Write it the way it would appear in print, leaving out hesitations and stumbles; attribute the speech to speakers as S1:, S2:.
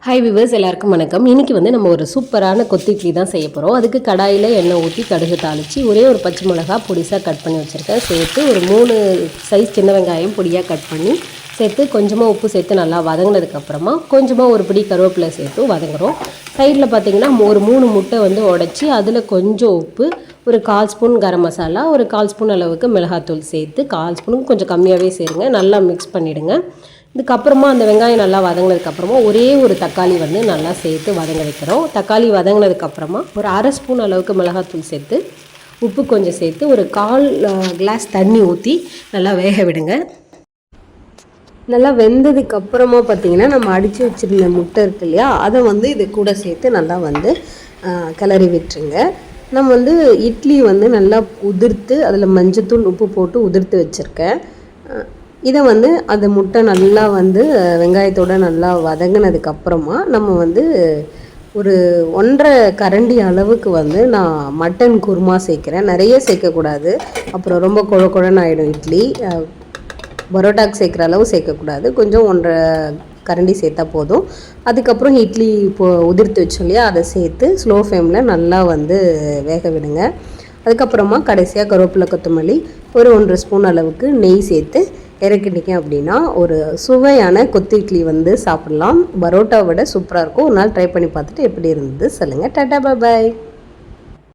S1: Hi viewers, எல்லாருக்கும் வணக்கம். இன்றைக்கி நம்ம ஒரு சூப்பரான கொத்து இட்லி தான் செய்ய போகிறோம். அதுக்கு கடாயில் எண்ணெய் ஊற்றி கடுகு தாளித்து ஒரே ஒரு பச்சை மிளகா பொடிசாக கட் பண்ணி வச்சுருக்கேன். சேர்த்து ஒரு 3 சைஸ் சின்ன வெங்காயம் பொடியாக கட் பண்ணி சேர்த்து கொஞ்சமாக உப்பு சேர்த்து நல்லா வதங்கினதுக்கப்புறமா கொஞ்சமாக ஒரு பிடி கருவேப்பிலை சேர்த்து வதங்குறோம். சைடில் பார்த்திங்கன்னா ஒரு 3 முட்டை உடச்சி அதில் கொஞ்சம் உப்பு, ஒரு 1/4 ஸ்பூன் கரம் மசாலா, ஒரு 1/4 ஸ்பூன் அளவுக்கு மிளகாத்தூள் சேர்த்து 1/4 ஸ்பூனுக்கு கொஞ்சம் கம்மியாகவே சேருங்க. நல்லா மிக்ஸ் பண்ணிவிடுங்க. இதுக்கப்புறமா அந்த வெங்காயம் நல்லா வதங்கினதுக்கப்புறமா ஒரே ஒரு தக்காளி நல்லா சேர்த்து வதங்க வைக்கிறோம். தக்காளி வதங்கினதுக்கப்புறமா ஒரு 1/2 ஸ்பூன் அளவுக்கு மிளகாத்தூள் சேர்த்து உப்பு கொஞ்சம் சேர்த்து ஒரு 1/4 கிளாஸ் தண்ணி ஊற்றி நல்லா வேக விடுங்க. நல்லா வெந்ததுக்கப்புறமா பார்த்திங்கன்னா நம்ம அடித்து வச்சுருந்த முட்டை இருக்கு இல்லையா, அதை இது கூட சேர்த்து நல்லா கிளறி விட்டுருங்க. நம்ம இட்லி நல்லா உதிர்த்து அதில் மஞ்சத்தூள் உப்பு போட்டு உதிர்த்து வச்சுருக்கேன். இதை அந்த முட்டை நல்லா வெங்காயத்தோடு நல்லா வதங்கினதுக்கப்புறமா நம்ம ஒரு 1.5 கரண்டி அளவுக்கு நான் மட்டன் குருமா சேர்க்குறேன். நிறைய சேர்க்கக்கூடாது, அப்புறம் ரொம்ப குழன்னு ஆகிடும் இட்லி. பரோட்டாக்கு சேர்க்குற அளவு சேர்க்கக்கூடாது, கொஞ்சம் 1.5 கரண்டி சேர்த்தா போதும். அதுக்கப்புறம் இட்லி உதிர்த்து வச்சோம் இல்லையா, அதை சேர்த்து ஸ்லோ ஃப்ளேமில் நல்லா வேக விடுங்க. அதுக்கப்புறமா கடைசியாக கருவேப்பிலை, கொத்தமல்லி, ஒரு 1 ஸ்பூன் அளவுக்கு நெய் சேர்த்து இறக்கிட்டீங்க அப்படின்னா ஒரு சுவையான கொத்து இட்லி சாப்பிட்லாம். பரோட்டா விட சூப்பராக இருக்கும். ஒரு நாள் ட்ரை பண்ணி பார்த்துட்டு எப்படி இருந்தது சொல்லுங்கள். டாடா, பாய்.